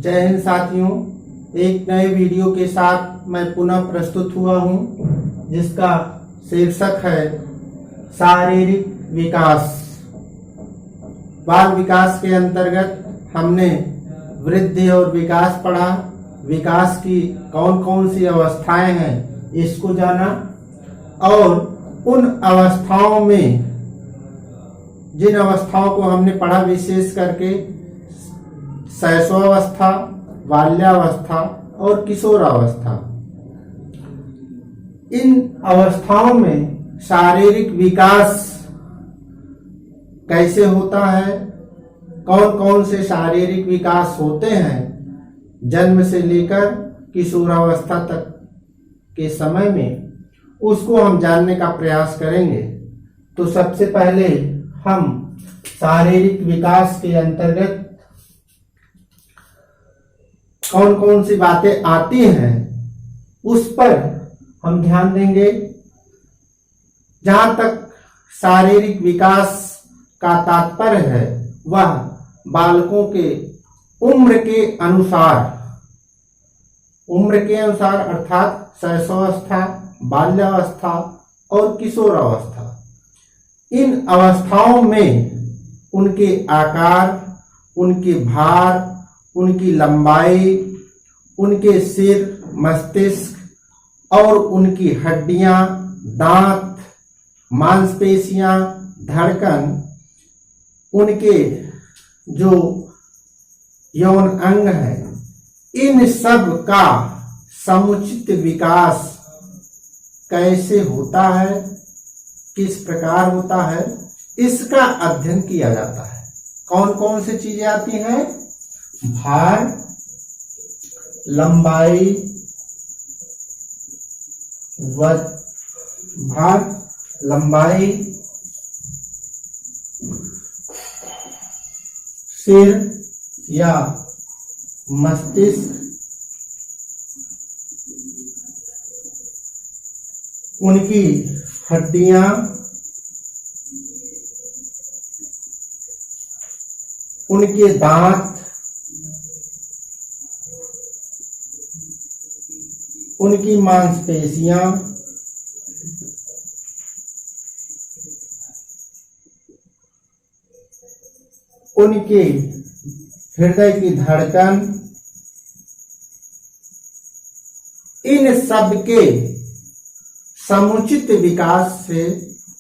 जय हिंद साथियों, एक नए वीडियो के साथ मैं पुनः प्रस्तुत हुआ हूं, जिसका शीर्षक है शारीरिक विकास। बाल विकास के अंतर्गत हमने वृद्धि और विकास पढ़ा। विकास की कौन कौन सी अवस्थाएं हैं इसको जाना, और उन अवस्थाओं में जिन अवस्थाओं को हमने पढ़ा, विशेष करके शैशवावस्था, बाल्यावस्था और किशोरावस्था, इन अवस्थाओं में शारीरिक विकास कैसे होता है, कौन कौन से शारीरिक विकास होते हैं, जन्म से लेकर किशोरावस्था तक के समय में, उसको हम जानने का प्रयास करेंगे। तो सबसे पहले हम शारीरिक विकास के अंतर्गत कौन कौन सी बातें आती हैं उस पर हम ध्यान देंगे। जहां तक शारीरिक विकास का तात्पर्य है, वह बालकों के उम्र के अनुसार अर्थात शैशवावस्था, बाल्यावस्था और किशोरावस्था, इन अवस्थाओं में उनके आकार, उनके भार, उनकी लंबाई, उनके सिर, मस्तिष्क और उनकी हड्डियां, दांत, मांसपेशियां, धड़कन, उनके जो यौन अंग है, इन सब का समुचित विकास कैसे होता है, किस प्रकार होता है, इसका अध्ययन किया जाता है। कौन कौन सी चीजें आती हैं? भार, लंबाई, सिर या मस्तिष्क, उनकी हड्डियां, उनके दांत, उनकी मांसपेशियां, उनके हृदय की धड़कन, इन सब के समुचित विकास से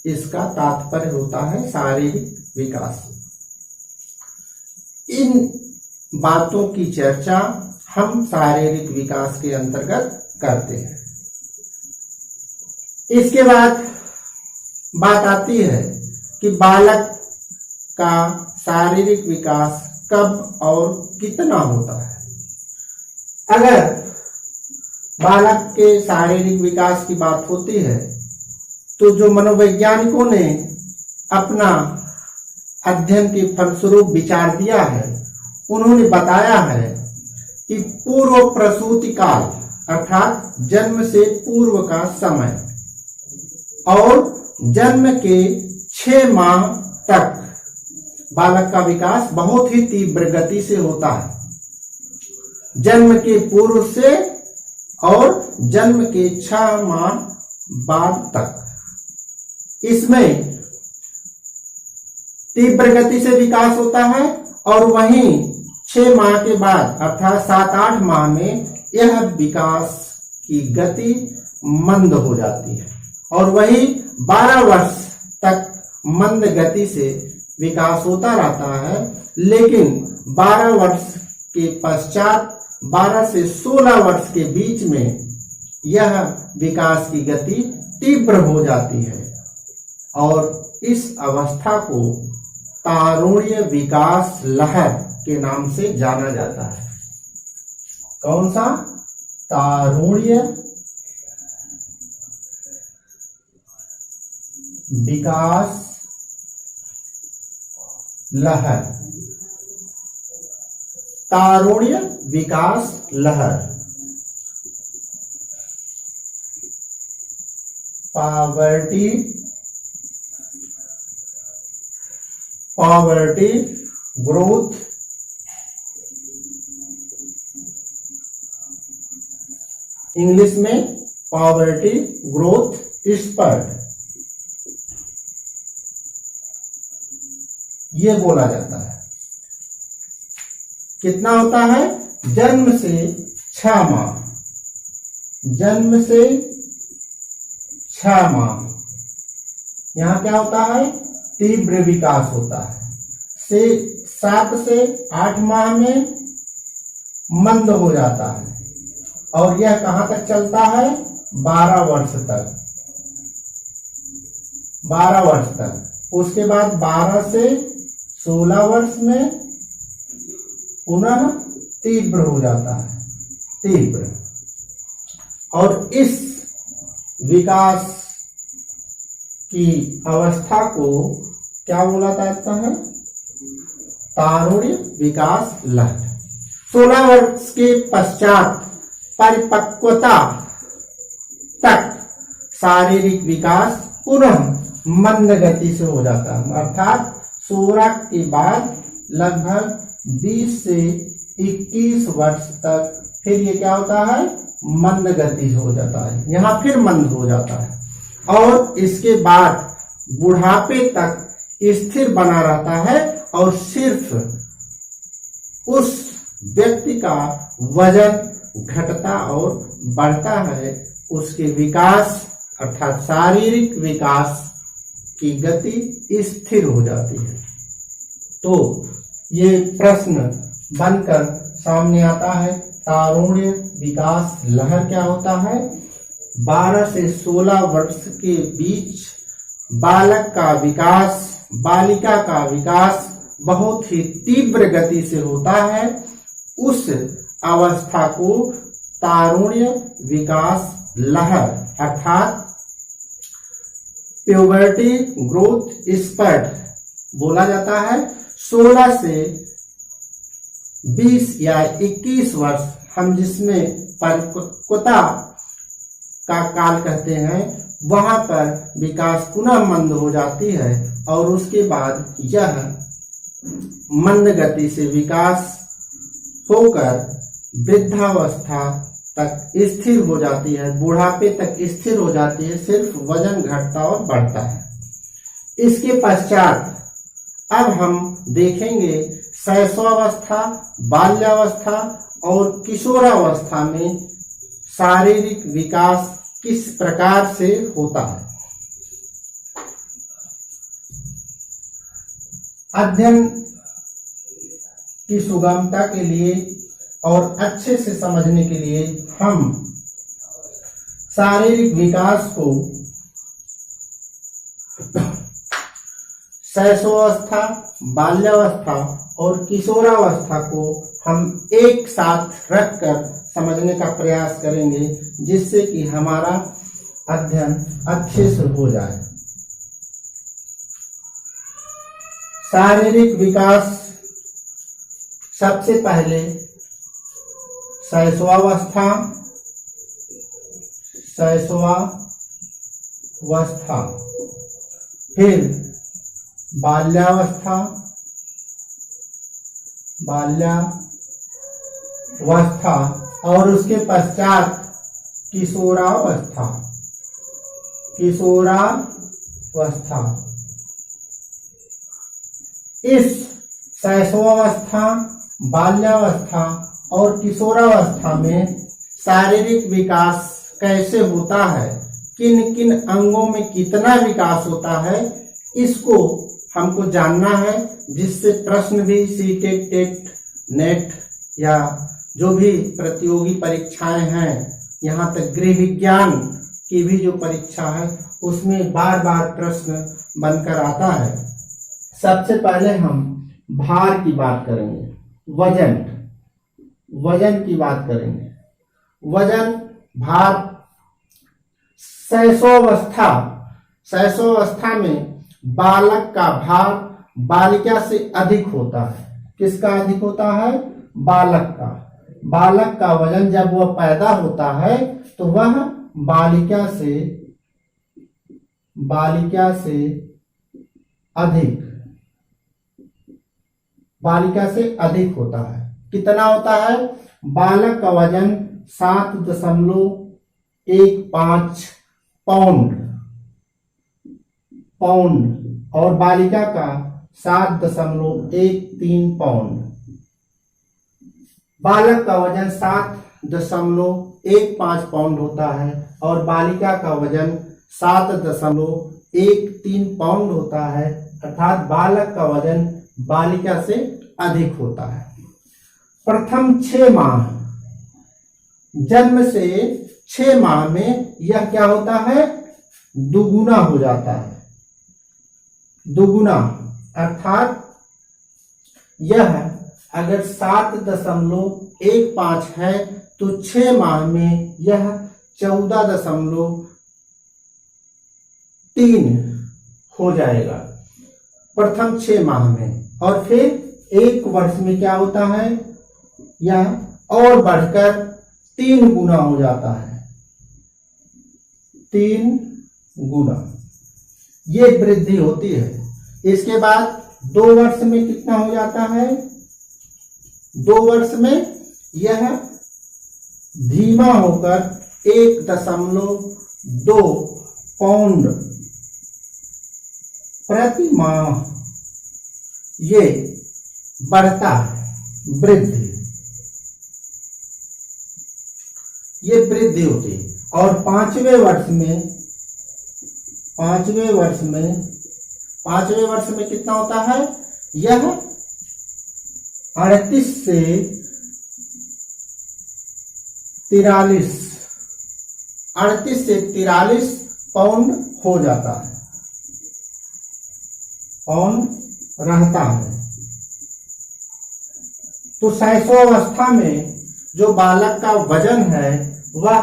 इसका तात्पर्य होता है शारीरिक विकास। इन बातों की चर्चा हम शारीरिक विकास के अंतर्गत करते हैं। इसके बाद बात आती है कि बालक का शारीरिक विकास कब और कितना होता है। अगर बालक के शारीरिक विकास की बात होती है, तो जो मनोवैज्ञानिकों ने अपना अध्ययन के फलस्वरूप विचार दिया है, उन्होंने बताया है कि पूर्व प्रसूति काल अर्थात जन्म से पूर्व का समय और जन्म के 6 माह तक बालक का विकास बहुत ही तीव्र गति से होता है। जन्म के पूर्व से और जन्म के 6 माह बाद तक इसमें तीव्र गति से विकास होता है, और वहीं 6 माह के बाद अर्थात 7-8 माह में यह विकास की गति मंद हो जाती है, और वही 12 वर्ष तक मंद गति से विकास होता रहता है। लेकिन 12 वर्ष के पश्चात 12 से 16 वर्ष के बीच में यह विकास की गति तीव्र हो जाती है, और इस अवस्था को तारुण्य विकास लहर के नाम से जाना जाता है। कौन सा? तारुण्य विकास लहर। तारुण्य विकास लहर। पॉवर्टी ग्रोथ इंग्लिश में पॉवर्टी ग्रोथ स्पर्ट, ये बोला जाता है। कितना होता है? जन्म से 6 माह, जन्म से 6 माह यहां क्या होता है? तीव्र विकास होता है। 7 से 8 माह में मंद हो जाता है और यह कहां तक चलता है? 12 वर्ष तक, 12 वर्ष तक। उसके बाद 12 से 16 वर्ष में पुनः तीव्र हो जाता है, तीव्र। और इस विकास की अवस्था को क्या बोला जाता है? तारुण्य विकास लहर। 16 वर्ष के पश्चात परिपक्वता तक शारीरिक विकास पुनः मंद गति से हो जाता है, अर्थात 16 के बाद लगभग 20 से 21 वर्ष तक फिर ये क्या होता है? मंद गति हो जाता है, यहाँ फिर मंद हो जाता है। और इसके बाद बुढ़ापे तक स्थिर बना रहता है और सिर्फ उस व्यक्ति का वजन घटता और बढ़ता है, उसके विकास अर्थात शारीरिक विकास की गति स्थिर हो जाती है। तो ये प्रश्न बनकर सामने आता है, तारुण्य विकास लहर क्या होता है? 12 से 16 वर्ष के बीच बालक का विकास, बालिका का विकास बहुत ही तीव्र गति से होता है। उस अवस्था को तारुण्य विकास लहर अर्थात प्यूबर्टी ग्रोथ स्पर्ट बोला जाता है। 16 से 20 या 21 वर्ष हम जिसमें परिपक्वता का काल कहते हैं, वहां पर विकास पुनः मंद हो जाती है और उसके बाद यह मंद गति से विकास होकर वृद्धावस्था तक स्थिर हो जाती है, बुढ़ापे तक स्थिर हो जाती है, सिर्फ वजन घटता और बढ़ता है। इसके पश्चात अब हम देखेंगे शैशवावस्था, बाल्यावस्था और किशोरावस्था में शारीरिक विकास किस प्रकार से होता है। अध्ययन की सुगमता के लिए और अच्छे से समझने के लिए हम शारीरिक विकास को शैशवावस्था, बाल्यावस्था और किशोरावस्था को हम एक साथ रखकर समझने का प्रयास करेंगे, जिससे कि हमारा अध्ययन अच्छे से हो जाए। शारीरिक विकास सबसे पहले शैशवावस्था, फिर बाल्यावस्था, और उसके पश्चात किशोरावस्था। इस शैशवावस्था, बाल्यावस्था और किशोरावस्था में शारीरिक विकास कैसे होता है, किन किन अंगों में कितना विकास होता है, इसको हमको जानना है, जिससे प्रश्न भी सीटेट, टेट, नेट या जो भी प्रतियोगी परीक्षाएं हैं, यहाँ तक गृह विज्ञान की भी जो परीक्षा है उसमें बार बार प्रश्न बनकर आता है। सबसे पहले हम भार की बात करेंगे, वजन की बात करेंगे। वजन, भार, शैशवावस्था में बालक का भार बालिका से अधिक होता है। किसका अधिक होता है? बालक का वजन जब वह पैदा होता है तो वह बालिका से अधिक होता है। कितना होता है? बालक का वजन 7.5 1.5 पाउंड और बालिका का 7.13 पाउंड। बालक का वजन 7.15 पाउंड होता है और बालिका का वजन 7.13 पाउंड होता है, अर्थात बालक का वजन बालिका से अधिक होता है। प्रथम 6 माह, जन्म से 6 माह में यह क्या होता है, दुगुना हो जाता है। दुगुना अर्थात यह अगर 7.15 है तो 6 माह में यह 14.3 हो जाएगा प्रथम 6 माह में। और फिर 1 वर्ष में क्या होता है, यह और बढ़कर 3 गुना हो जाता है, 3 गुना ये वृद्धि होती है। इसके बाद 2 वर्ष में कितना हो जाता है, 2 वर्ष में यह धीमा होकर 1.2 पाउंड प्रति माह ये बढ़ता है, वृद्धि, ये वृद्धि होती है। और 5वें वर्ष में कितना होता है, यह 38 से 43 पाउंड हो जाता है, पाउंड रहता है। तो शैशवावस्था में जो बालक का वजन है वह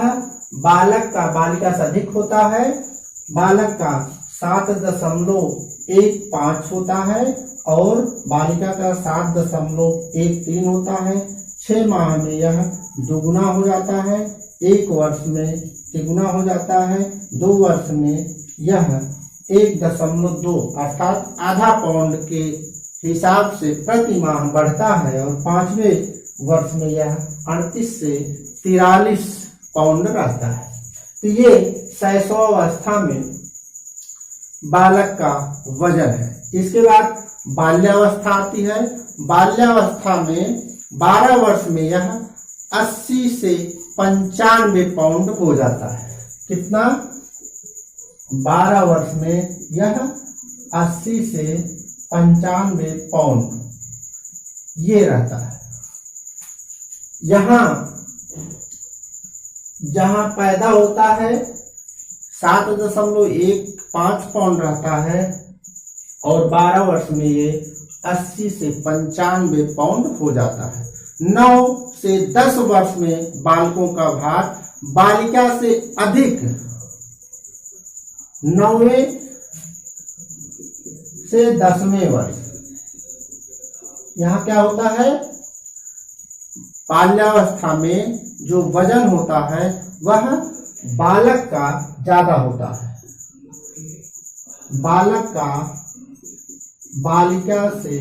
बालिका से अधिक होता है। बालक का 7.15 होता है और बालिका का 7.13 होता है। 6 माह में यह दुगुना हो जाता है, 1 वर्ष में तिगुना हो जाता है, 2 वर्ष में यह 1.2 अर्थात आधा पाउंड के हिसाब से प्रति माह बढ़ता है और 5वें वर्ष में यह 38 से 43 पाउंड रहता है। तो ये शैशवावस्था में बालक का वजन है। इसके बाद बाल्यावस्था आती है। बाल्यावस्था में 12 वर्ष में यह 80 से 95 पाउंड हो जाता है। कितना, 12 वर्ष में यह 80 से 95 पाउंड ये रहता है। जहां पैदा होता है 7.15 पाउंड रहता है और 12 वर्ष में ये 80 से 95 पाउंड हो जाता है। 9 से 10 वर्ष में बालकों का भार बालिका से अधिक, 9वें से 10वें वर्ष यहाँ क्या होता है, बाल्यावस्था में जो वजन होता है वह बालक का ज्यादा होता है, बालक का बालिका से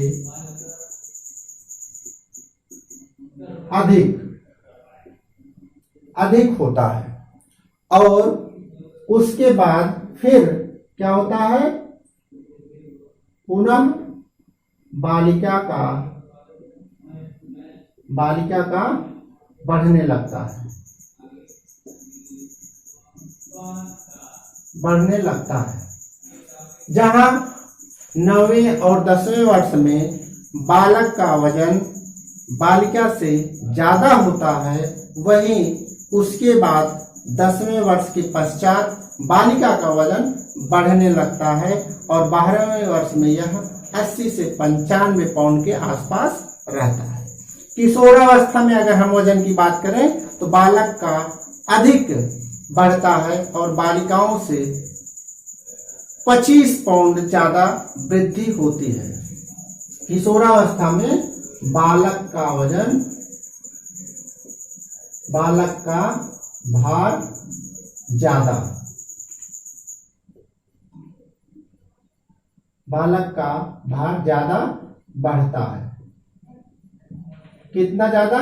अधिक होता है। और उसके बाद फिर क्या होता है, पुनः बालिका का बढ़ने लगता है। जहां 9वें और 10वें वर्ष में बालक का वजन बालिका से ज्यादा होता है, वहीं उसके बाद 10वें वर्ष के पश्चात बालिका का वजन बढ़ने लगता है और 12वें वर्ष में यह 80 से 95 पाउंड के आसपास रहता है। किशोरावस्था में अगर हम वजन की बात करें तो बालक का अधिक बढ़ता है और बालिकाओं से 25 पाउंड ज्यादा वृद्धि होती है। किशोरावस्था में बालक का भार ज्यादा, बालक का भार ज्यादा बढ़ता है। कितना ज्यादा,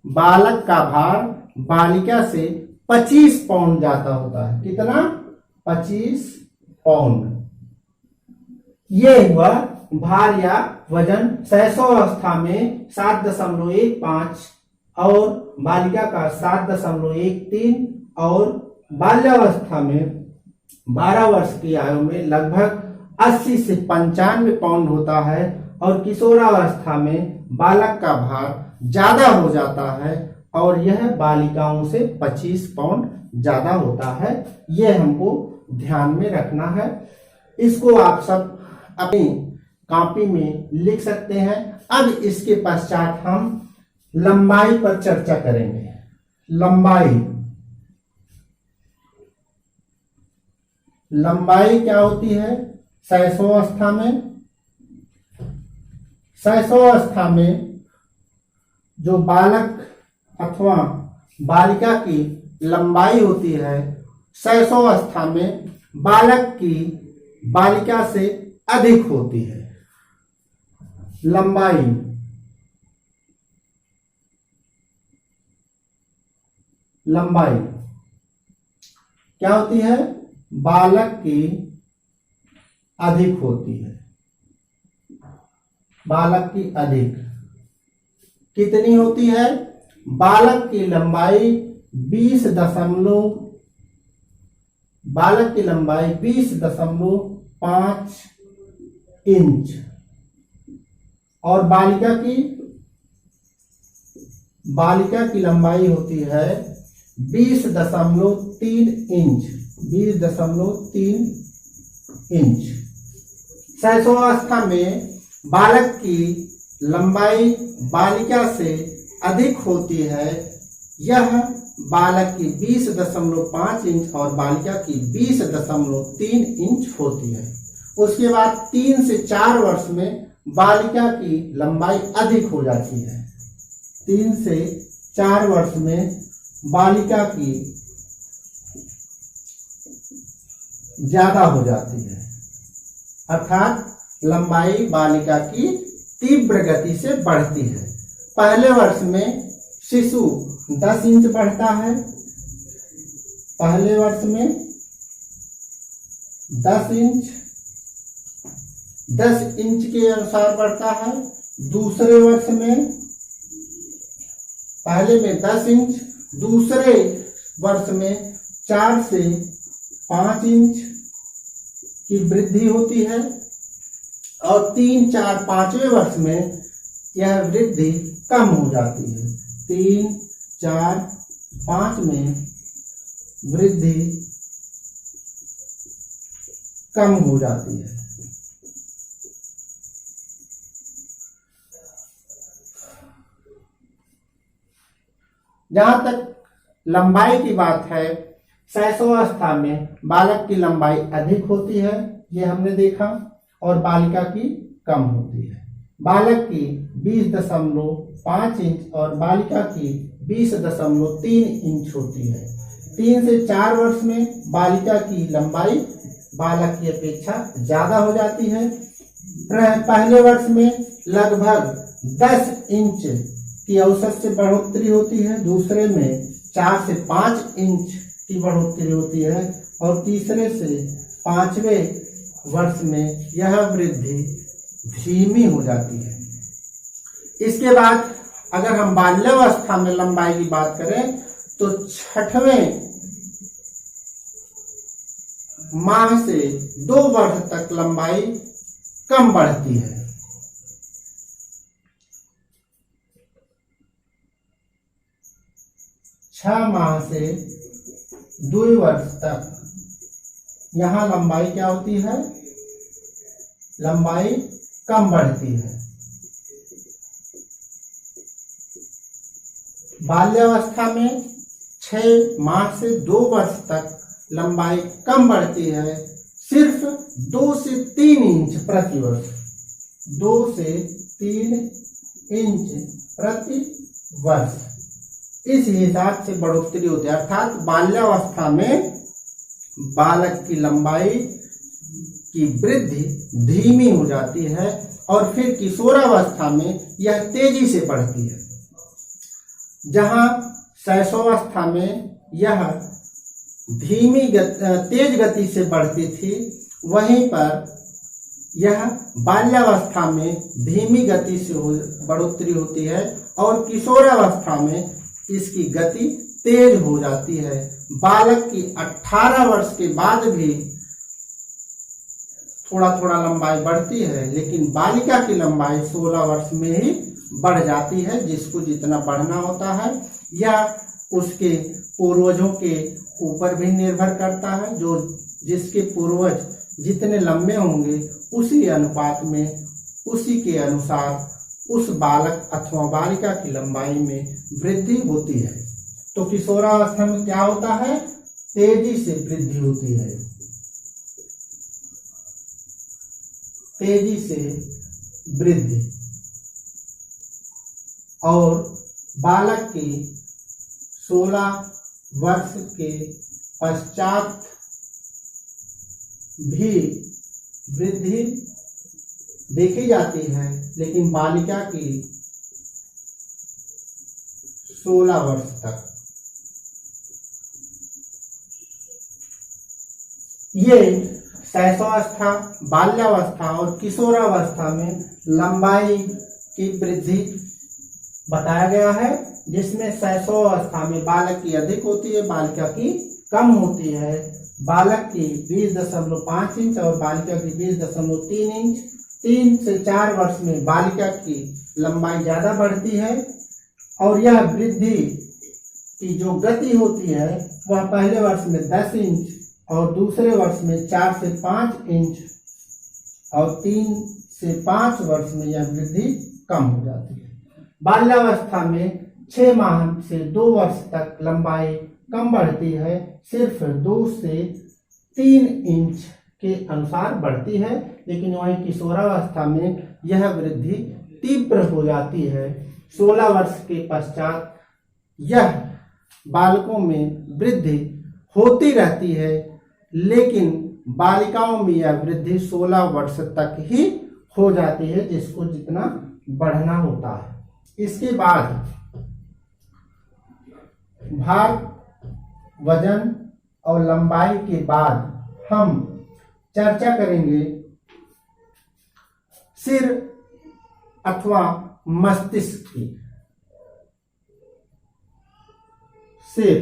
बालक का भार बालिका से 25 पाउंड ज्यादा होता है। कितना? 25 पाउंड। ये हुआ भार या वजन। शैशवावस्था में 7.15 और बालिका का 7.13 और बाल्यावस्था में 12 वर्ष की आयु में लगभग 80 से 95 पाउंड होता है और किशोरावस्था में बालक का भार ज्यादा हो जाता है और यह बालिकाओं से 25 पाउंड ज्यादा होता है। यह हमको ध्यान में रखना है। इसको आप सब अपनी कॉपी में लिख सकते हैं। अब इसके पश्चात हम लंबाई पर चर्चा करेंगे। लंबाई क्या होती है शैशवावस्था में? शैशवावस्था में जो बालक अथवा बालिका की लंबाई होती है, शैशवावस्था में बालक की बालिका से अधिक होती है। लंबाई क्या होती है? बालक की अधिक होती है। बालक की अधिक कितनी होती है? बालक की लंबाई 20.5 इंच और बालिका की लंबाई होती है 20.3 इंच। 20.3 इंच। शैशवावस्था में बालक की लंबाई बालिका से अधिक होती है। यह बालक की 20.5 इंच और बालिका की 20.3 इंच होती है। उसके बाद 3 से 4 वर्ष में बालिका की लंबाई अधिक हो जाती है। 3 से 4 वर्ष में बालिका की ज्यादा हो जाती है, अर्थात लंबाई बालिका की तीव्र गति से बढ़ती है। पहले वर्ष में शिशु 10 इंच बढ़ता है। पहले वर्ष में 10 इंच के अनुसार बढ़ता है। दूसरे वर्ष में पहले में 10 इंच, दूसरे वर्ष में 4 से 5 इंच की वृद्धि होती है और 3, 4, 5वें वर्ष में यह वृद्धि कम हो जाती है। 3, 4, 5 में वृद्धि कम हो जाती है। जहां तक लंबाई की बात है, शैशवावस्था में बालक की लंबाई अधिक होती है, ये हमने देखा, और बालिका की कम होती है। बालक की 20.5 इंच और बालिका की 20.3 इंच होती है। 3 से 4 वर्ष में बालिका की लंबाई बालक की अपेक्षा ज्यादा हो जाती है। पहले वर्ष में लगभग 10 इंच की औसत से बढ़ोतरी होती है, दूसरे में 4 से 5 इंच की बढ़ोतरी होती है और तीसरे से 5वें वर्ष में यह वृद्धि धीमी हो जाती है। इसके बाद अगर हम बाल्यावस्था में लंबाई की बात करें तो 6वें माह से 2 वर्ष तक लंबाई कम बढ़ती है। 6 माह से 2 वर्ष तक यहाँ लंबाई क्या होती है? लंबाई कम बढ़ती है। बाल्यावस्था में 6 माह से 2 वर्ष तक लंबाई कम बढ़ती है, सिर्फ 2 से 3 इंच प्रति वर्ष। 2 से 3 इंच प्रति वर्ष इस हिसाब से बढ़ोतरी होती है। अर्थात बाल्यावस्था में बालक की लंबाई की वृद्धि धीमी हो जाती है और फिर किशोरावस्था में यह तेजी से बढ़ती है। जहां शैशवावस्था में यह तेज गति से बढ़ती थी, वहीं पर यह बाल्यावस्था में धीमी गति से बढ़ोतरी होती है और किशोरावस्था में इसकी गति तेज हो जाती है। बालक की 18 वर्ष के बाद भी थोड़ा थोड़ा लंबाई बढ़ती है, लेकिन बालिका की लंबाई 16 वर्ष में ही बढ़ जाती है। जिसको जितना बढ़ना होता है यह उसके पूर्वजों के ऊपर भी निर्भर करता है। जिसके पूर्वज जितने लंबे होंगे उसी अनुपात में, उसी के अनुसार उस बालक अथवा बालिका की लंबाई में वृद्धि होती है। तो किशोरावस्था में क्या होता है? तेजी से वृद्धि होती है, तेजी से वृद्धि। और बालक की 16 वर्ष के पश्चात भी वृद्धि देखी जाती है, लेकिन बालिका की 16 वर्ष तक। ये शैशवावस्था, बाल्यावस्था और किशोरावस्था में लंबाई की वृद्धि बताया गया है, जिसमें शैशवावस्था में बालक की अधिक होती है, बालिका की कम होती है। बालक की 20.5 इंच और बालिका की 20.3 इंच। 3 से 4 वर्ष में बालिका की लंबाई ज्यादा बढ़ती है और यह वृद्धि की जो गति होती है वह पहले वर्ष में 10 इंच और दूसरे वर्ष में 4 से 5 इंच और 3 से 5 वर्ष में यह वृद्धि कम हो जाती है। बाल्यावस्था में 6 माह से 2 वर्ष तक लंबाई कम बढ़ती है, सिर्फ 2 से 3 इंच के अनुसार बढ़ती है, लेकिन वहीं किशोरावस्था में यह वृद्धि तीव्र हो जाती है। 16 वर्ष के पश्चात यह बालकों में वृद्धि होती रहती है, लेकिन बालिकाओं में यह वृद्धि 16 वर्ष तक ही हो जाती है, जिसको जितना बढ़ना होता है। इसके बाद भार, वजन और लंबाई के बाद हम चर्चा करेंगे सिर अथवा मस्तिष्क की। सिर,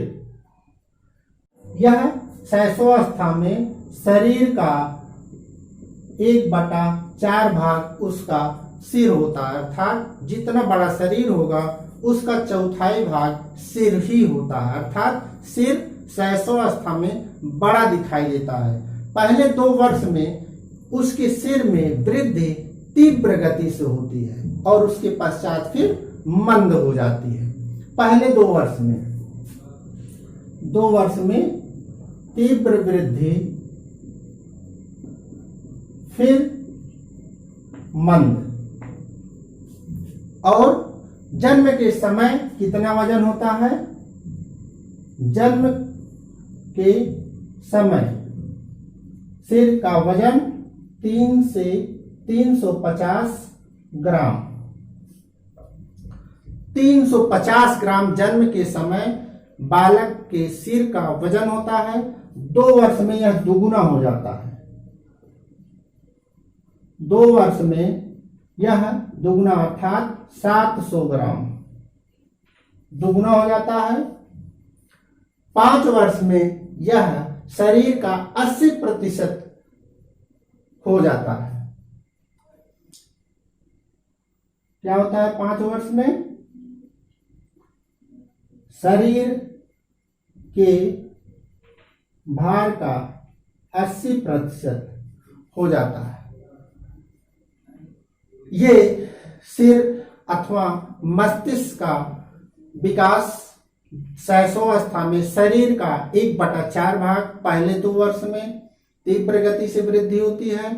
यह शैशवावस्था में शरीर का 1/4 भाग उसका सिर होता है, अर्थात जितना बड़ा शरीर होगा उसका 1/4 भाग सिर ही होता है, अर्थात सिर शैशवावस्था में बड़ा दिखाई देता है। पहले 2 वर्ष में उसके सिर में वृद्धि तीव्र गति से होती है और उसके पश्चात फिर मंद हो जाती है। पहले 2 वर्ष में तीव्र वृद्धि, फिर मंद। और जन्म के समय कितना वजन होता है? जन्म के समय सिर का वजन 3 से 350 ग्राम। 350 ग्राम जन्म के समय बालक के सिर का वजन होता है। 2 वर्ष में यह दुगुना हो जाता है। 2 वर्ष में यह दुगुना अर्थात 700 ग्राम दुगुना हो जाता है। 5 वर्ष में यह शरीर का 80% हो जाता है। क्या होता है 5 वर्ष में? शरीर के भार का 80% हो जाता है। ये सिर अथवा मस्तिष्क का विकास शैशवावस्था में शरीर का 1/4 भाग पहले 2 वर्ष में तीव्र गति से वृद्धि होती है।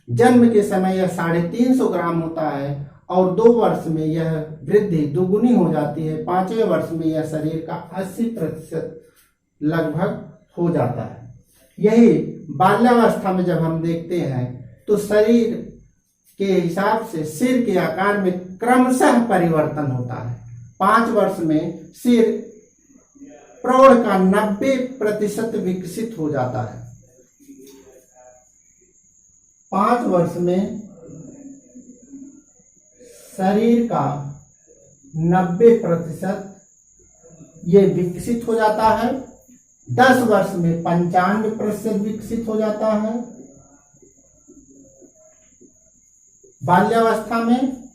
जन्म के समय यह 350 ग्राम होता है और 2 वर्ष में यह वृद्धि दुगुनी हो जाती है। 5वें वर्ष में यह शरीर का 80% लगभग हो जाता है। यही बाल्यावस्था में जब हम देखते हैं तो शरीर के हिसाब से सिर के आकार में क्रमशः परिवर्तन होता है। 5 वर्ष में सिर प्रौढ़ का 90% विकसित हो जाता है। 5 वर्ष में शरीर का 90% ये विकसित हो जाता है। 10 वर्ष में 95% विकसित हो जाता है। बाल्यावस्था में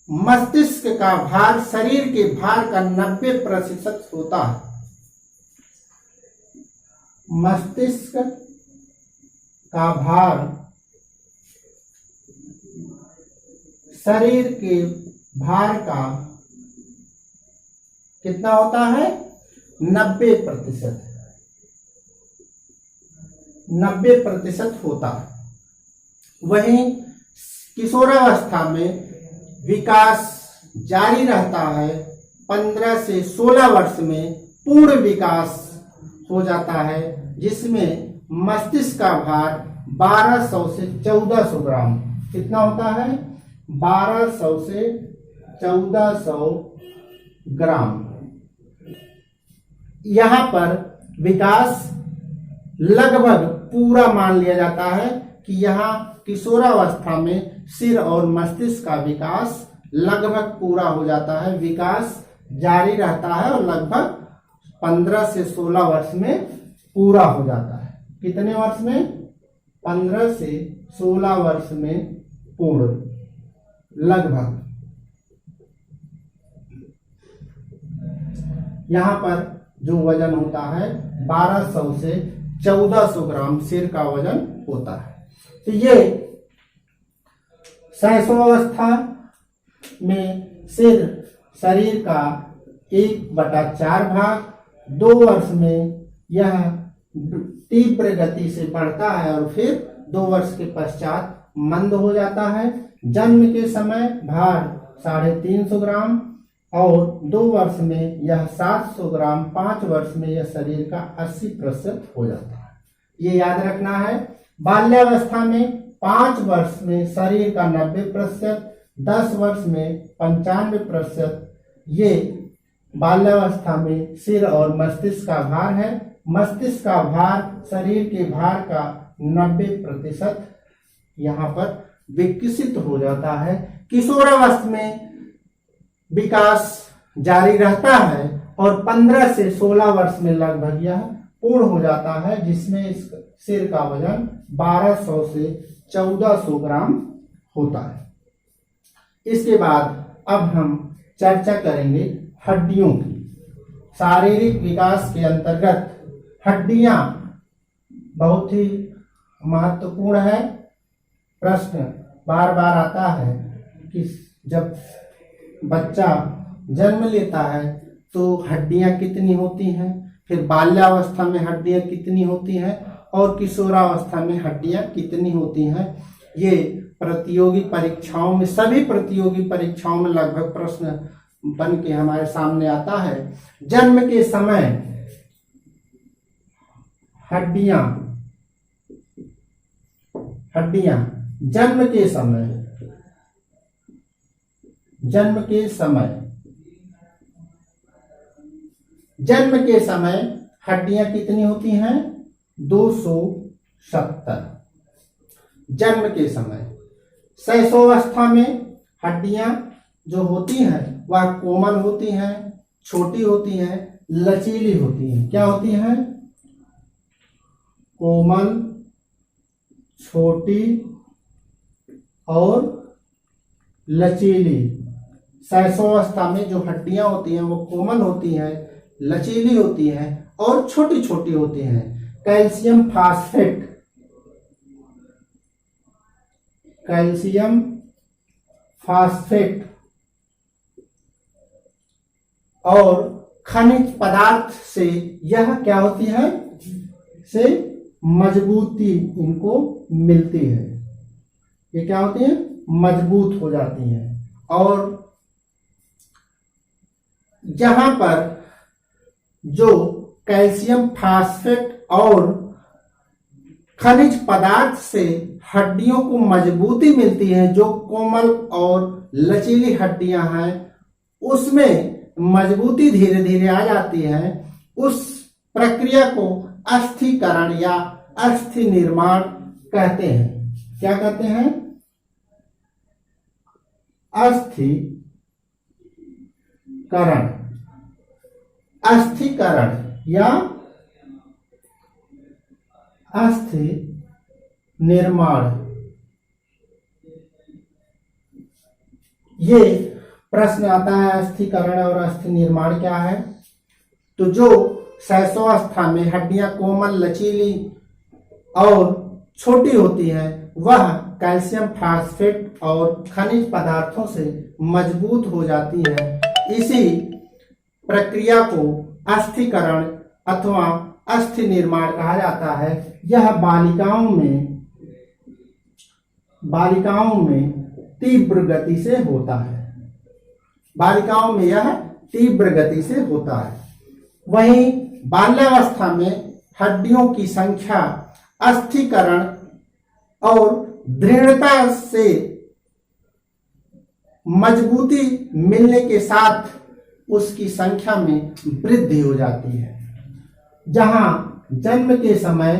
मस्तिष्क का भार शरीर के भार का 90% होता है। मस्तिष्क का भार शरीर के भार का कितना होता है? 90%। 90% होता है। वहीं किशोरावस्था में विकास जारी रहता है। 15 से 16 वर्ष में पूर्ण विकास हो जाता है, जिसमें मस्तिष्क का भार 1200 से 1400 ग्राम कितना होता है? 1200 से 1400 ग्राम। यहाँ पर विकास लगभग पूरा मान लिया जाता है कि यहाँ किशोरावस्था में सिर और मस्तिष्क का विकास लगभग पूरा हो जाता है। विकास जारी रहता है और लगभग 15 से 16 वर्ष में पूरा हो जाता है। कितने वर्ष में? 15 से 16 वर्ष में पूर्ण लगभग। यहाँ पर जो वजन होता है 1200 से 1400 ग्राम सिर का वजन होता है। तो ये शैशवावस्था में सिर शरीर का 1/4 भाग, 2 वर्ष में यह तीव्र गति से बढ़ता है और फिर 2 वर्ष के पश्चात मंद हो जाता है। जन्म के समय भार 350 ग्राम और 2 वर्ष में यह 700 ग्राम, 5 वर्ष में यह शरीर का 80% हो जाता है। ये याद रखना है। बाल्यावस्था में 5 वर्ष में शरीर का 90%, 10 वर्ष में 95%। ये बाल्यावस्था में सिर और मस्तिष्क का भार है। मस्तिष्क का भार शरीर के भार का 90% यहाँ पर विकसित हो जाता है। किशोरावस्था में विकास जारी रहता है और 15 से 16 वर्ष में लगभग यह पूर्ण हो जाता है, जिसमें इस सिर का वजन 1200 से 1400 ग्राम होता है। इसके बाद अब हम चर्चा करेंगे हड्डियों की। शारीरिक विकास के अंतर्गत हड्डियां बहुत ही महत्वपूर्ण है। प्रश्न बार बार आता है कि जब बच्चा जन्म लेता है तो हड्डियां कितनी होती हैं, फिर बाल्यावस्था में हड्डियां कितनी होती हैं और किशोरावस्था में हड्डियां कितनी होती हैं। ये प्रतियोगी परीक्षाओं में, सभी प्रतियोगी परीक्षाओं में लगभग प्रश्न बन के हमारे सामने आता है। जन्म के समय हड्डियां जन्म के समय हड्डियां कितनी होती हैं? 270 जन्म के समय। शैशवावस्था में हड्डियां जो होती हैं वह कोमल होती हैं, छोटी होती हैं, लचीली होती हैं। क्या होती हैं? कोमल, छोटी और लचीली। शैशवावस्था में जो हड्डियां होती हैं वो कोमल होती हैं, लचीली होती हैं और छोटी छोटी होती हैं। कैल्शियम फास्फेट और खनिज पदार्थ से यह क्या होती है? से मजबूती इनको मिलती है। ये क्या होती है? मजबूत हो जाती हैं। और जहां पर जो कैल्शियम फास्फेट और खनिज पदार्थ से हड्डियों को मजबूती मिलती है, जो कोमल और लचीली हड्डियां हैं उसमें मजबूती धीरे धीरे आ जाती है। उस प्रक्रिया को अस्थिकरण या अस्थि निर्माण कहते हैं। क्या कहते हैं? अस्थिकरण, अस्थिकरण या अस्थि निर्माण। ये प्रश्न आता है, अस्थिकरण और अस्थि निर्माण क्या है? तो जो शैशवावस्था में हड्डियां कोमल, लचीली और छोटी होती हैं, वह कैल्शियम फास्फेट और खनिज पदार्थों से मजबूत हो जाती है। इसी प्रक्रिया को अस्थिकरण अथवा अस्थि निर्माण कहा जाता है। यह बालिकाओं में तीव्र गति से होता है। बालिकाओं में यह तीव्र गति से होता है। वहीं बाल्यावस्था में हड्डियों की संख्या अस्थिकरण और दृढ़ता से मजबूती मिलने के साथ उसकी संख्या में वृद्धि हो जाती है। जहां जन्म के समय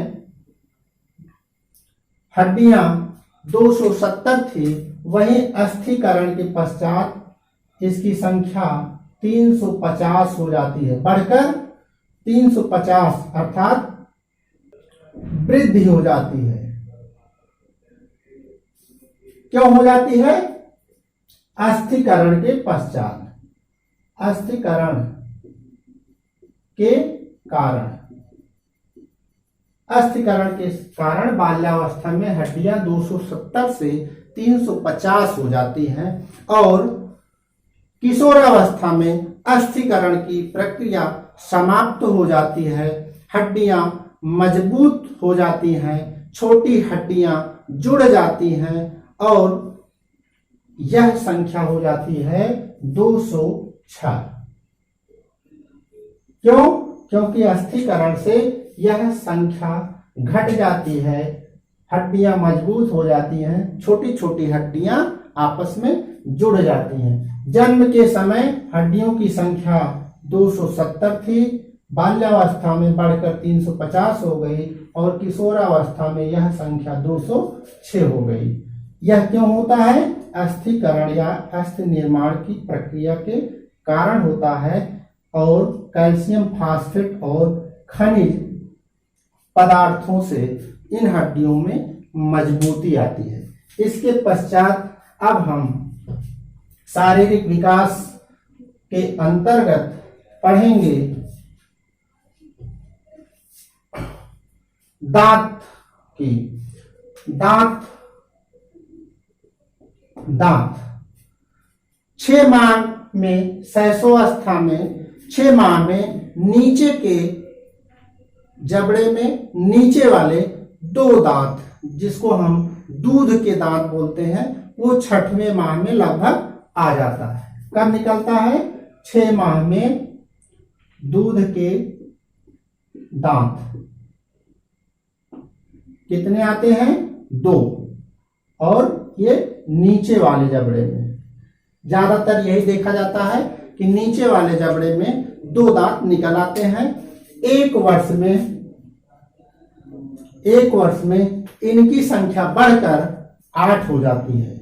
हड्डियां 270 थी, वहीं अस्थिकरण के पश्चात इसकी संख्या 350 हो जाती है, बढ़कर 350 अर्थात वृद्धि हो जाती है। क्यों हो जाती है? अस्थिकरण के पश्चात, अस्थिकरण के कारण, अस्थिकरण के कारण बाल्यावस्था में हड्डियां 270 से 350 हो जाती हैं और किशोरावस्था में अस्थिकरण की प्रक्रिया समाप्त हो जाती है। हड्डियां मजबूत हो जाती हैं, छोटी हड्डियां जुड़ जाती हैं और यह संख्या हो जाती है 206। क्यों? क्योंकि अस्थिकरण से यह संख्या घट जाती है, हड्डियां मजबूत हो जाती हैं, छोटी छोटी हड्डियां आपस में जुड़ जाती हैं। जन्म के समय हड्डियों की संख्या 270 थी, बाल्यावस्था में बढ़कर 350 हो गई और किशोरावस्था में यह संख्या 206 हो गई। यह क्यों होता है? अस्थिकरण या अस्थि निर्माण की प्रक्रिया के कारण होता है और कैल्शियम फास्फेट और खनिज पदार्थों से इन हड्डियों में मजबूती आती है। इसके पश्चात अब हम शारीरिक विकास के अंतर्गत पढ़ेंगे दांत की। दांत 6 माह में शैशवावस्था में 6 माह में नीचे के जबड़े में नीचे वाले 2 दांत, जिसको हम दूध के दांत बोलते हैं, वो 6वें माह में लगभग आ जाता है। कब निकलता है? 6 माह में दूध के दांत कितने आते हैं? 2। और ये नीचे वाले जबड़े में ज्यादातर यही देखा जाता है कि नीचे वाले जबड़े में 2 दांत निकल आते हैं। एक वर्ष में इनकी संख्या बढ़कर 8 हो जाती है,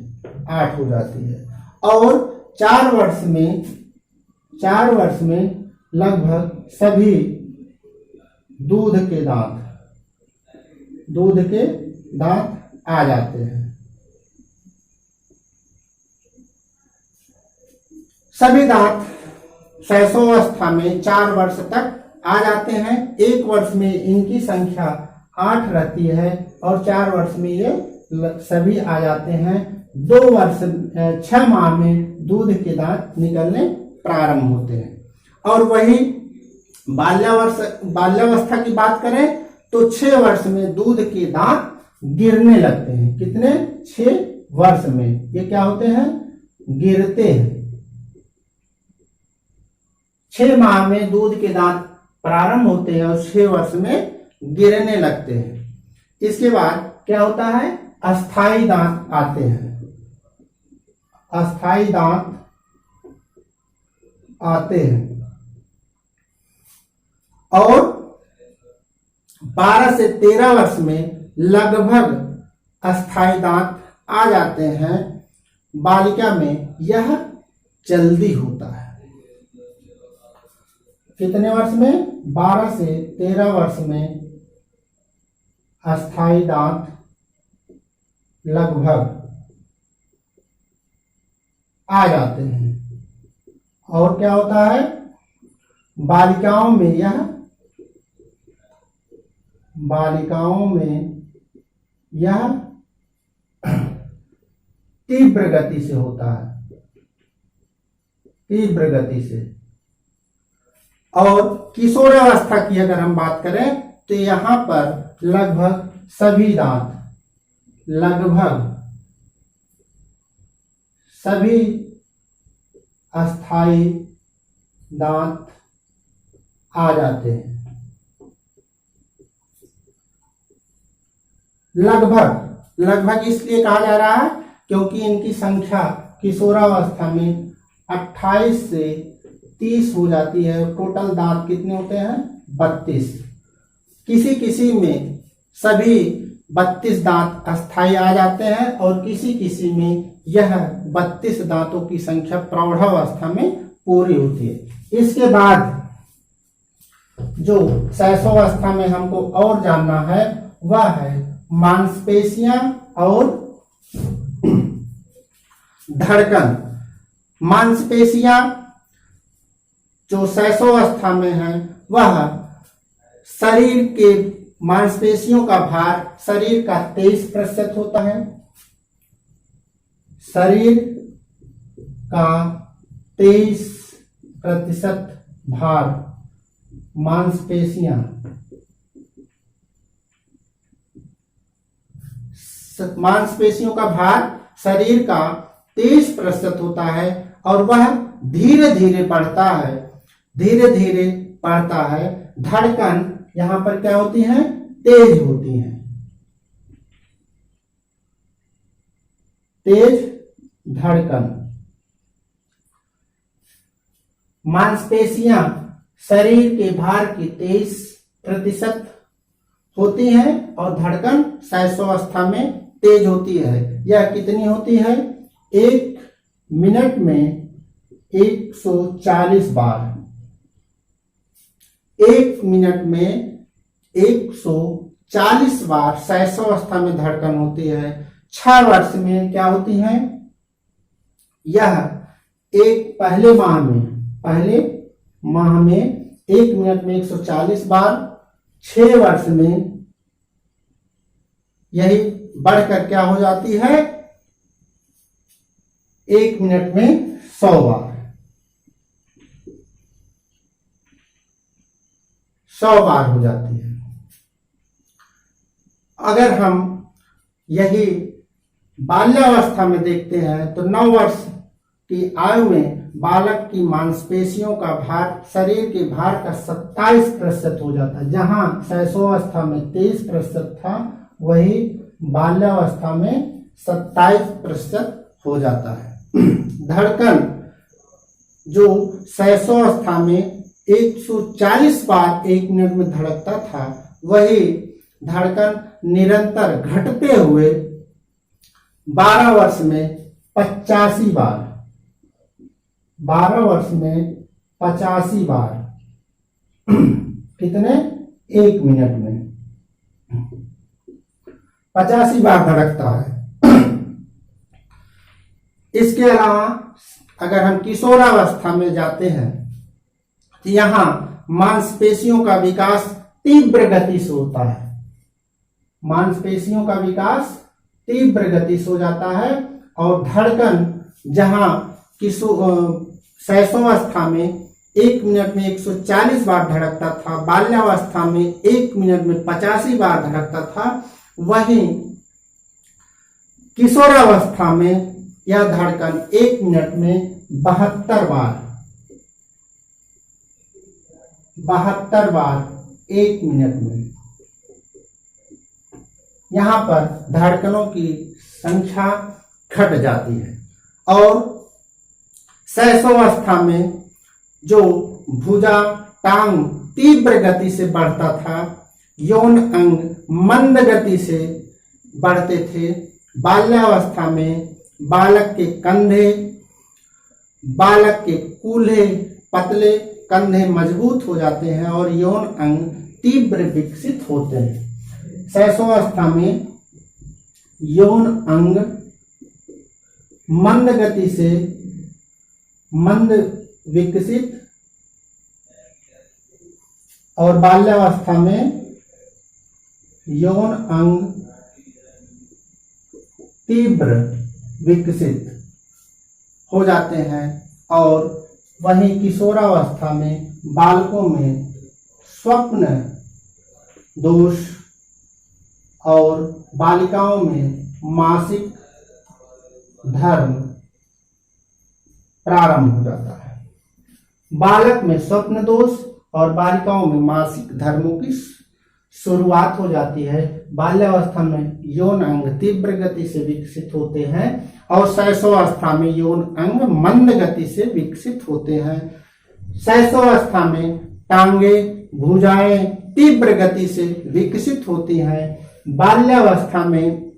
8 हो जाती है और 4 वर्ष में लगभग सभी दूध के दांत आ जाते हैं। सभी दांत शैशवावस्था में 4 वर्ष तक आ जाते हैं। 1 वर्ष में इनकी संख्या 8 रहती है और 4 वर्ष में ये सभी आ जाते हैं। 6 माह में दूध के दांत निकलने प्रारंभ होते हैं। और वही बाल्यावस्था की बात करें तो 6 वर्ष में दूध के दांत गिरने लगते हैं। कितने? 6 वर्ष में ये क्या होते हैं? गिरते हैं। 6 माह में दूध के दांत प्रारंभ होते हैं और 6 वर्ष में गिरने लगते हैं। इसके बाद क्या होता है? अस्थाई दांत आते हैं। अस्थाई दांत आते हैं और 12 से 13 वर्ष में लगभग अस्थायी दांत आ जाते हैं। बालिका में यह जल्दी होता है। कितने वर्ष में? 12 से 13 वर्ष में अस्थायी दांत लगभग आ जाते हैं। और क्या होता है? बालिकाओं में यह तीव्र गति से होता है, तीव्र गति से। और किशोरावस्था की अगर हम बात करें तो यहां पर लगभग सभी अस्थायी दांत आ जाते हैं। लगभग इसलिए कहा जा रहा है क्योंकि इनकी संख्या किशोरावस्था में 28 से 30 हो जाती है। टोटल दांत कितने होते हैं? 32। किसी में सभी 32 दांत अस्थायी आ जाते हैं और किसी में यह 32 दांतों की संख्या प्रौढ़ावस्था में पूरी होती है। इसके बाद जो शैशवावस्था में हमको और जानना है वह है मांसपेशियां और धड़कन। मांसपेशियां जो शैशवावस्था में है वह शरीर के मांसपेशियों का भार शरीर का 23% होता है। शरीर का 23% भार मांसपेशियां मांसपेशियों का भार शरीर का 23% होता है और वह धीरे धीरे बढ़ता है। धड़कन यहां पर क्या होती है? तेज होती है। तेज धड़कन। मांसपेशियां शरीर के भार की 23% होती हैं और धड़कन शैशवावस्था में तेज होती है। यह कितनी होती है? 1 मिनट में 140 बार। 1 मिनट में 140 बार शैशवावस्था में धड़कन होती है। 6 वर्ष में क्या होती है? यह पहले माह में 1 मिनट में 140 बार। 6 वर्ष में यही बढ़कर क्या हो जाती है? 1 मिनट में 100 बार। 100 बार हो जाती है। अगर हम यही बाल्यावस्था में देखते हैं तो 9 वर्ष की आयु में बालक की मांसपेशियों का भार शरीर के भार का 27% हो जाता है। जहां शैशवावस्था में 23% था वही बाल्यावस्था में 27% हो जाता है। धड़कन जो शैशवावस्था में 140 बार 1 मिनट में धड़कता था वही धड़कन निरंतर घटते हुए 12 वर्ष में 85 बार 12 वर्ष में 85 बार कितने? 1 मिनट में 85 बार धड़कता है। इसके अलावा अगर हम किशोरावस्था में जाते हैं तो यहां मांसपेशियों का विकास तीव्र गति से होता है। मांसपेशियों का विकास तीव्र गति से हो जाता है और धड़कन जहां शैशवावस्था में 1 मिनट में 140 बार धड़कता था, बाल्यावस्था में 1 मिनट में 85 बार धड़कता था, वहीं किशोरावस्था में यह धड़कन 1 मिनट में 72 बार 1 मिनट में। यहां पर धड़कनों की संख्या घट जाती है। और शैशवावस्था में जो भुजा, टांग तीव्र गति से बढ़ता था, यौन अंग मंद गति से बढ़ते थे। बाल्यावस्था में बालक के कंधे, बालक के कूल्हे पतले, कंधे मजबूत हो जाते हैं और यौन अंग तीव्र विकसित होते हैं। शैशवावस्था में यौन अंग मंद गति से मंद विकसित और बाल्यावस्था में यौन अंग तीव्र विकसित हो जाते हैं। और वहीं किशोरावस्था में बालकों में स्वप्न दोष और बालिकाओं में मासिक धर्म प्रारंभ हो जाता है। बालक में स्वप्न दोष और बालिकाओं में मासिक धर्मों की शुरुआत हो जाती है। बाल्यावस्था में यौन अंग तीव्र गति से विकसित होते हैं और शैशवावस्था में यौन अंग मंद गति से विकसित होते हैं। शैशवावस्था में टांगे, भुजाएं तीव्र गति से विकसित होती हैं। बाल्यावस्था में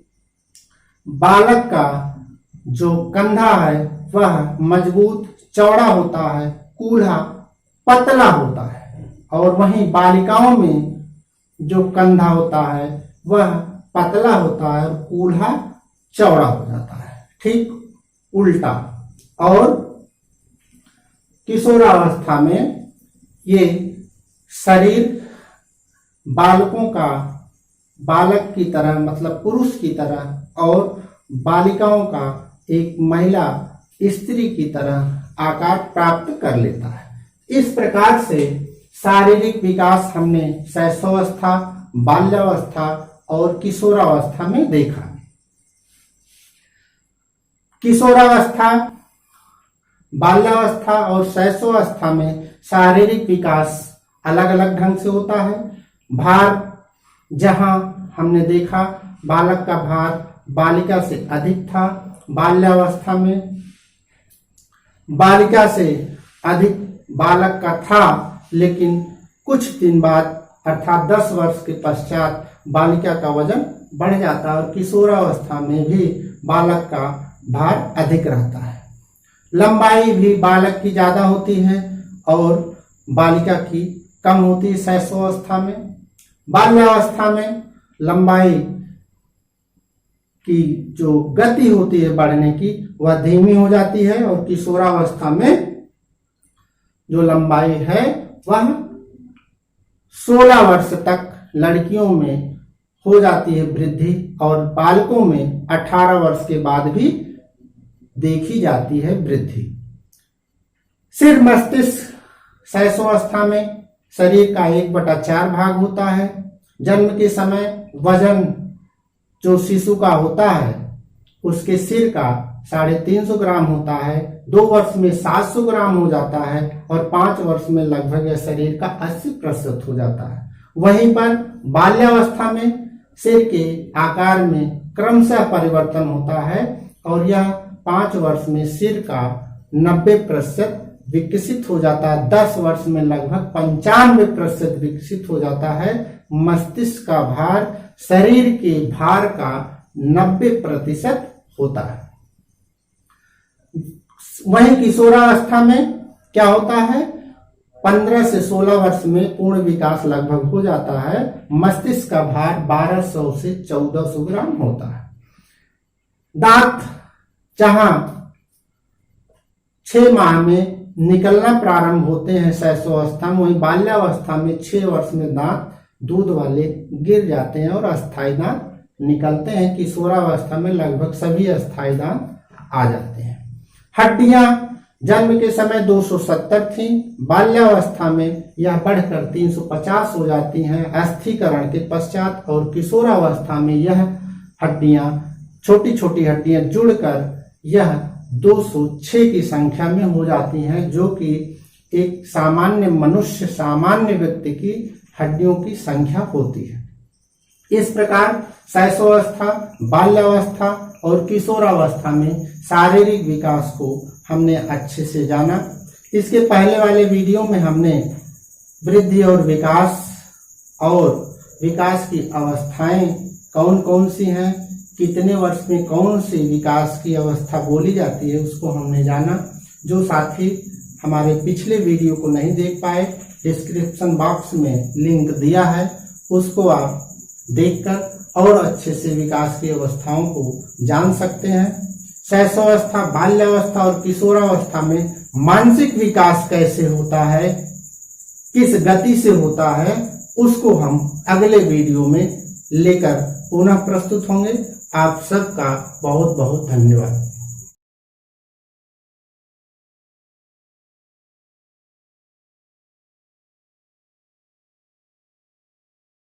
बालक का जो कंधा है वह मजबूत चौड़ा होता है, कूल्हा पतला होता है। और वहीं बालिकाओं में जो कंधा होता है वह पतला होता है और कूल्हा चौड़ा हो जाता है, ठीक उल्टा। और किशोरावस्था में ये शरीर बालकों का बालक की तरह मतलब पुरुष की तरह और बालिकाओं का एक महिला स्त्री की तरह आकार प्राप्त कर लेता है। इस प्रकार से शारीरिक विकास हमने शैशवावस्था, बाल्यावस्था और किशोरावस्था में देखा। किशोरावस्था, बाल्यावस्था और शैशवावस्था में शारीरिक विकास अलग अलग ढंग से होता है। भार, जहां हमने देखा बालक का भार बालिका से अधिक था, बाल्यावस्था में बालिका से अधिक बालक का था, लेकिन कुछ दिन बाद अर्थात 10 वर्ष के पश्चात बालिका का वजन बढ़ जाता है और किशोरावस्था में भी बालक का भार अधिक रहता है। लंबाई भी बालक की ज्यादा होती है और बालिका की कम होती है शैशवावस्था में। बाल्यावस्था में लंबाई की जो गति होती है बढ़ने की वह धीमी हो जाती है और किशोरावस्था में जो लंबाई है वह 16 वर्ष तक लड़कियों में हो जाती है वृद्धि और बालकों में 18 वर्ष के बाद भी देखी जाती है वृद्धि। सिर मस्तिष्क शैशवावस्था में शरीर का 1/4 भाग होता है। जन्म के समय वजन जो शिशु का होता है उसके सिर का 350 ग्राम होता है, 2 वर्ष में 700 ग्राम हो जाता है और 5 वर्ष में लगभग शरीर का 80% हो जाता है। वहीं पर बाल्यावस्था में सिर के आकार में क्रमशः परिवर्तन होता है और यह 5 वर्ष में सिर का 90% विकसित हो जाता है, 10 वर्ष में लगभग 95% विकसित हो जाता है। मस्तिष्क का भार शरीर के भार का 90% होता है। वहीं किशोरावस्था में क्या होता है, 15 से 16 वर्ष में पूर्ण विकास लगभग हो जाता है। मस्तिष्क का भार 1200 से 1400 ग्राम होता है। दांत जहां 6 माह में निकलना प्रारंभ होते हैं शैशवावस्था में, वहीं बाल्यावस्था में 6 वर्ष में दांत दूध वाले गिर जाते हैं और अस्थायी दांत निकलते हैं। किशोरावस्था में लगभग सभी अस्थायी दांत आ जाते हैं। हड्डियां जन्म के समय 270 थी, बाल्यावस्था में यह बढ़कर 350 हो जाती हैं अस्थिकरण के पश्चात और किशोरावस्था में यह हड्डियां छोटी छोटी हड्डियां जुड़कर यह 206 की संख्या में हो जाती हैं, जो कि एक सामान्य मनुष्य सामान्य व्यक्ति की हड्डियों की संख्या होती है। इस प्रकार शैशवावस्था, बाल्यावस्था और किशोरावस्था में शारीरिक विकास को हमने अच्छे से जाना। इसके पहले वाले वीडियो में हमने वृद्धि और विकास की अवस्थाएं कौन कौन सी हैं, कितने वर्ष में कौन सी विकास की अवस्था बोली जाती है, उसको हमने जाना। जो साथी हमारे पिछले वीडियो को नहीं देख पाए, डिस्क्रिप्शन बॉक्स में लिंक दिया है, उसको आप देखकर और अच्छे से विकास की अवस्थाओं को जान सकते हैं। शैशवावस्था, बाल्यावस्था और किशोरावस्था में मानसिक विकास कैसे होता है, किस गति से होता है, उसको हम अगले वीडियो में लेकर पुनः प्रस्तुत होंगे। आप सबका बहुत बहुत धन्यवाद।